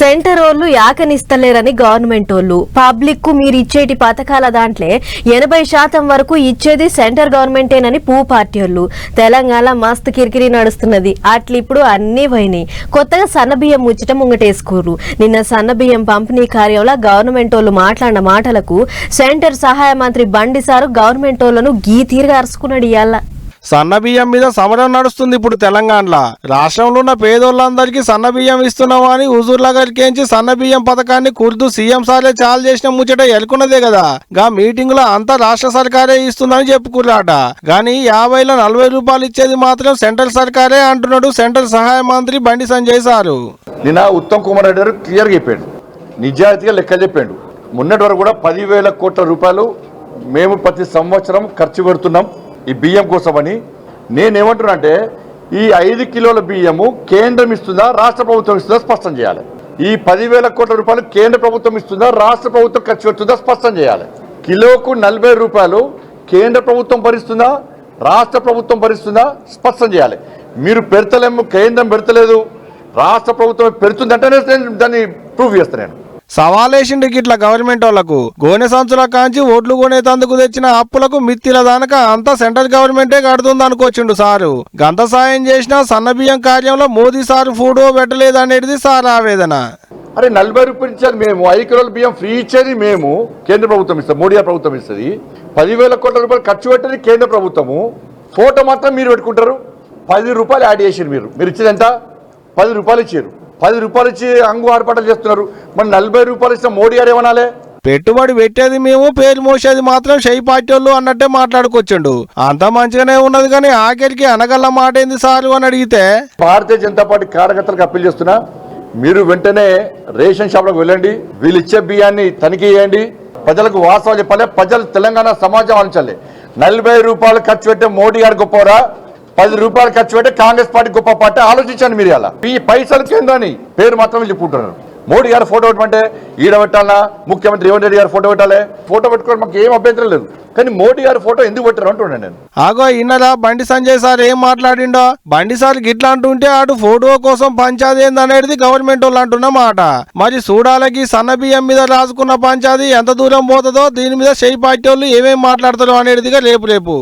Centre వాళ్ళు యాకనిస్తలేరని government వాళ్ళు public కు మీరు ఇచ్చేటి పథకాల దాంట్లో 80% వరకు ఇచ్చేది సెంటర్ గవర్నమెంటేనని పూ పార్టీ వాళ్ళు. తెలంగాణ మస్తు కిరికిరి నడుస్తున్నది. అట్లా ఇప్పుడు అన్ని పోయినాయి. కొత్తగా సన్నబియ్యం ముచ్చట ముంగటేసుకోరు. నిన్న సన్నబియ్యం పంపిణీ కార్యంలో గవర్నమెంట్ వాళ్ళు మాట్లాడిన మాటలకు సెంటర్ సహాయ మంత్రి బండి సారు గవర్నమెంట్ వాళ్ళను గీ తీరుగా అరుచుకున్నాడు. ఇయ్యాల సన్నబియ్యం మీద సమరం నడుస్తుంది. ఇప్పుడు తెలంగాణలో రాష్ట్రంలో ఉన్న పేదోళ్ళందరికీ సన్నబియ్యం ఇస్తున్నామా అని హుజూర్నగర్కేంచి సన్నబియ్యం పథకాన్ని కుర్దు సీఎం సారే చాలు చేసిన ముచ్చట ఎలుకున్నదే కదా. గా మీటింగ్ లో అంతా రాష్ట్ర సర్కారే ఇస్తుందని చెప్పుకున్నాట. గానీ 50లో 40 రూపాయలు ఇచ్చేది మాత్రం సెంట్రల్ సర్కారే అంటున్నాడు సెంట్రల్ సహాయ మంత్రి బండి సంజయ్ సారు. నిన్న ఉత్తమ్ కుమార్ రెడ్డి గారు క్లియర్గా చెప్పాడు, నిజాయితీగా లెక్క చెప్పాడు. మొన్నటి వరకు కూడా 10,000 కోట్ల రూపాయలు మేము ప్రతి సంవత్సరం ఖర్చు పెడుతున్నాం ఈ బియ్యం కోసమని. నేనేమంటున్నా అంటే ఈ 5 కిలోల బియ్యము కేంద్రం ఇస్తుందా రాష్ట్ర ప్రభుత్వం ఇస్తుందా స్పష్టం చేయాలి. ఈ 10,000 కోట్ల రూపాయలు కేంద్ర ప్రభుత్వం ఇస్తుందా రాష్ట్ర ప్రభుత్వం ఖర్చు పెడుతుందా స్పష్టం చేయాలి. కిలోకు 40 రూపాయలు కేంద్ర ప్రభుత్వం భరిస్తుందా రాష్ట్ర ప్రభుత్వం భరిస్తుందా స్పష్టం చేయాలి. మీరు పెడతలేము, కేంద్రం పెడతలేదు, రాష్ట్ర ప్రభుత్వం పెడుతుందంటే దాన్ని ప్రూవ్ చేస్తాను నేను. సవాలేసిండు ఇట్లా గవర్నమెంట్ వాళ్లకు. గోనె సంచుల కాంచి ఓట్లు కొనేతందుకు తెచ్చిన అప్పులకు మిత్తిల దానక అంతా సెంట్రల్ గవర్నమెంటే కడుతుంది అనుకోచిండు సారు. గంత సాయం చేసినా సన్నబియ్యం కార్యంలో మోదీ సారు ఫోటో పెట్టలేదు అనేది సార్ ఆవేదన. అరే 40 రూపాయలు ఇచ్చారు మేము, 5 కిలోల బియ్యం ఫ్రీ ఇచ్చేది మేము, కేంద్ర ప్రభుత్వం ఇస్తుంది, మోడీ ప్రభుత్వం ఇస్తుంది. 10,000 కోట్ల రూపాయలు ఖర్చు పెట్టేది కేంద్ర ప్రభుత్వము. ఫోటో మాత్రం మీరు పెట్టుకుంటారు. 10 రూపాయలు యాడ్ చేసారు మీరు ఇచ్చేది ఎంత? 10 రూపాయలు ఇచ్చారు. 10 రూపాయలు ఇచ్చి అంగు ఆర్పాటలు చేస్తున్నారు. మరి 40 రూపాయలు ఇస్తే మోడీ గారు ఏమనాలి? పెట్టుబడి పెట్టేది మేము, పేరు మోసేది మాత్రం షై పార్టీ వాళ్ళు అన్నట్టే మాట్లాడుకొచ్చిండు. అంత మంచిగానే ఉన్నది కానీ ఆఖరికి అనగల్ల మాట ఏంది సారు అని అడిగితే, భారతీయ జనతా పార్టీ కార్యకర్తలకు అప్పీల్ చేస్తున్నా, మీరు వెంటనే రేషన్ షాప్లకు వెళ్ళండి, వీళ్ళు ఇచ్చే బియ్యాన్ని తనిఖీ చేయండి, ప్రజలకు వాస్తవాలు చెప్పాలి, ప్రజలు తెలంగాణ సమాజం ఆలోచించాలి. 40 రూపాయలు ఖర్చు పెట్టే మోడీ గారు గొప్పవరా, 10 రూపాయలు ఖర్చు పెట్టి కాంగ్రెస్ పార్టీ గొప్ప పార్టీ ఆలోచించండి. మీరు అలా ఈ పైసలు కేంద్రాన్ని పేరు మాత్రం చెప్పుకుంటున్నారు. మోడీ గారు ఫోటో పెట్టమంటే ఈడ పెట్టాలా, ముఖ్యమంత్రి రేవంత్ రెడ్డి గారు ఫోటో పెట్టాలి, ఫోటో పెట్టుకోవడం మాకు ఏం అభ్యంతరం లేదు. కానీ మోడీ గారు ఫోటో ఎందుకు పెట్టారు అంటున్నాను నేను. ఆగో ఇన్నరా బండి సంజయ్ సార్ ఏం మాట్లాడిండో. బండి సార్ గిట్లా అంటుంటే అటు ఫోటో కోసం పంచాది ఏందనేది గవర్నమెంట్ వాళ్ళు అంటున్న మాట. మరి చూడాలకి సన్నబియ్యం మీద రాసుకున్న పంచాది ఎంత దూరం పోతుందో, దీని మీద షై పార్టీ వాళ్ళు ఏమేమి మాట్లాడతారో అనేదిగా రేపు